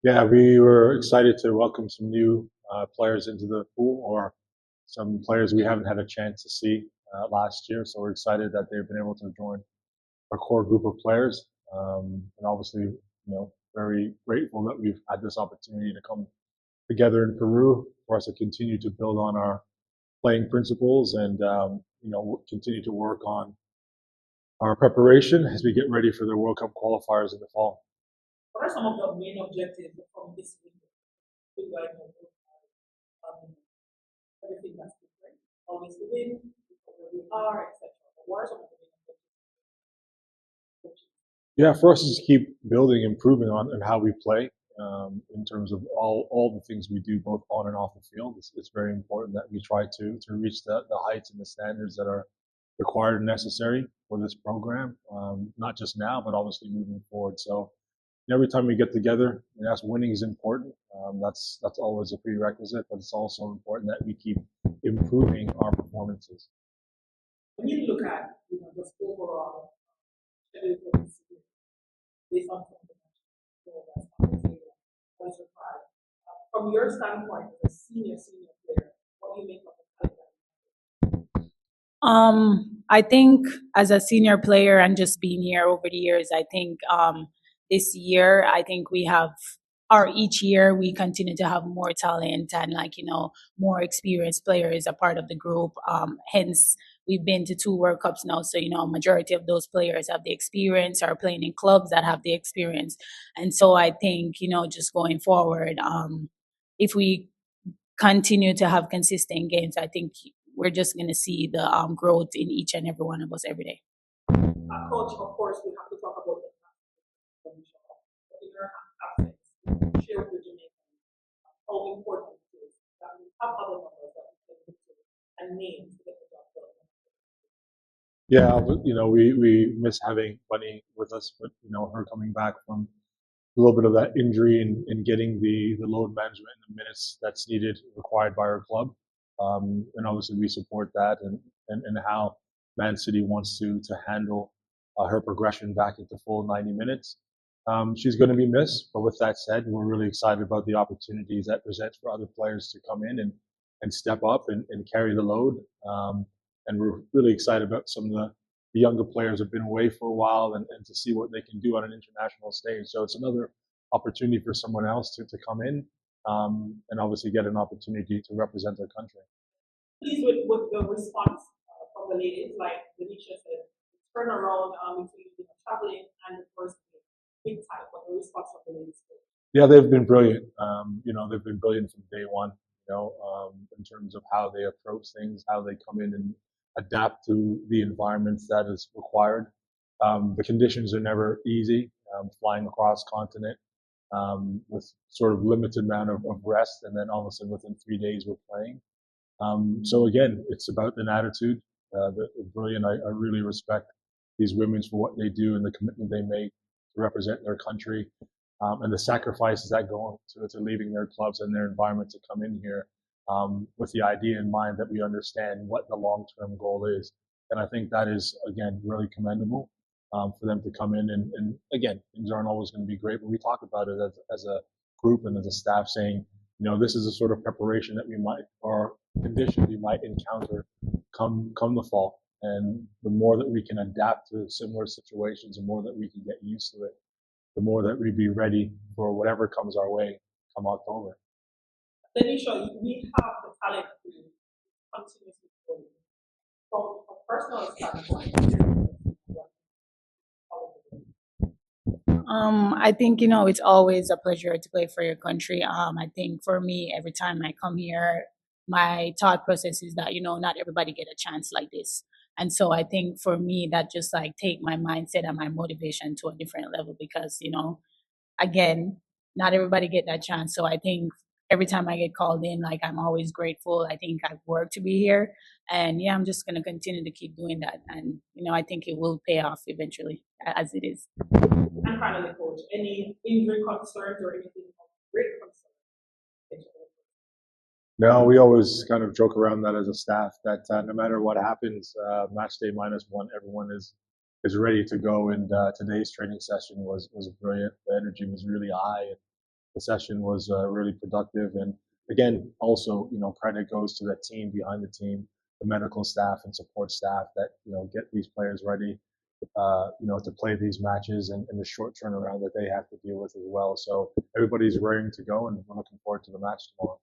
Yeah, we were excited to welcome some new players into the pool, or some players we haven't had a chance to see last year. So we're excited that they've been able to join our core group of players, and obviously, very grateful that we've had this opportunity to come together in Peru for us to continue to build on our playing principles and continue to work on our preparation as we get ready for the World Cup qualifiers in the fall. What are some of the main objectives from this window? You guys know, everything that's different, always to win, where we are, etc. What are some of the main objectives? Yeah, for us is to keep building, improving on how we play in terms of all the things we do, both on and off the field. It's very important that we try to reach the heights and the standards that are required and necessary for this program, not just now, but obviously moving forward. So every time we get together, yes, winning is important. That's always a prerequisite, but it's also important that we keep improving our performances. When you look at just overall schedule for this year, based on some of the that's on the table, what is required? From your standpoint as a senior player, what do you make of the talent? I think as a senior player and just being here over the years, I think this year, I think we have, or each year we continue to have more talent and more experienced players a part of the group. Hence, we've been to two World Cups now, so majority of those players have the experience, are playing in clubs that have the experience, and so I think just going forward, if we continue to have consistent games, I think we're just going to see the growth in each and every one of us every day. Coach, of course, we have to talk about the in your absence, share with the Jamaicans how important it is that we have other numbers that we can look to and names to get the job done. Yeah, we miss having Bunny with us, but her coming back from a little bit of that injury and getting the load management and the minutes that's needed required by our club. And obviously we support that and how Man City wants to handle her progression back into full 90 minutes. She's going to be missed, but with that said, we're really excited about the opportunities that presents for other players to come in and step up and carry the load. And we're really excited about some of the younger players have been away for a while and to see what they can do on an international stage. So it's another opportunity for someone else to come in and obviously get an opportunity to represent their country. Pleased with the response from the ladies, like Denisha said, turn around between traveling and the first big time, but the response from the ladies. Yeah, they've been brilliant. They've been brilliant from day one. In terms of how they approach things, how they come in and adapt to the environments that is required. The conditions are never easy. Flying across continent with sort of limited amount of rest, and then all of a sudden within 3 days we're playing. So again, it's about an attitude. Brilliant. I really respect these women for what they do and the commitment they make to represent their country, and the sacrifices that go to leaving their clubs and their environment to come in here with the idea in mind that we understand what the long-term goal is. And I think that is, again, really commendable for them to come in. And again, things aren't always going to be great, but we talk about it as a group and as a staff saying, this is a sort of preparation that we might, or conditions we might encounter come the fall. And the more that we can adapt to similar situations, the more that we can get used to it, the more that we'd be ready for whatever comes our way come October. Denisha, we have the talent to continuously grow. From a personal standpoint, I think it's always a pleasure to play for your country. I think for me, every time I come here, my thought process is that not everybody get a chance like this, and so I think for me that just like take my mindset and my motivation to a different level because again, not everybody get that chance. So I think every time I get called in, like I'm always grateful. I think I've worked to be here, and yeah, I'm just gonna continue to keep doing that, and I think it will pay off eventually, as it is. And finally, coach, any injury concerns or anything of great concern? No, we always kind of joke around that as a staff that no matter what happens, match day -1, everyone is ready to go. And today's training session was brilliant. The energy was really high. the session was really productive. And again, also, credit goes to the team behind the team, the medical staff and support staff that get these players ready, to play these matches and the short turnaround that they have to deal with as well. So everybody's raring to go, and we're looking forward to the match tomorrow.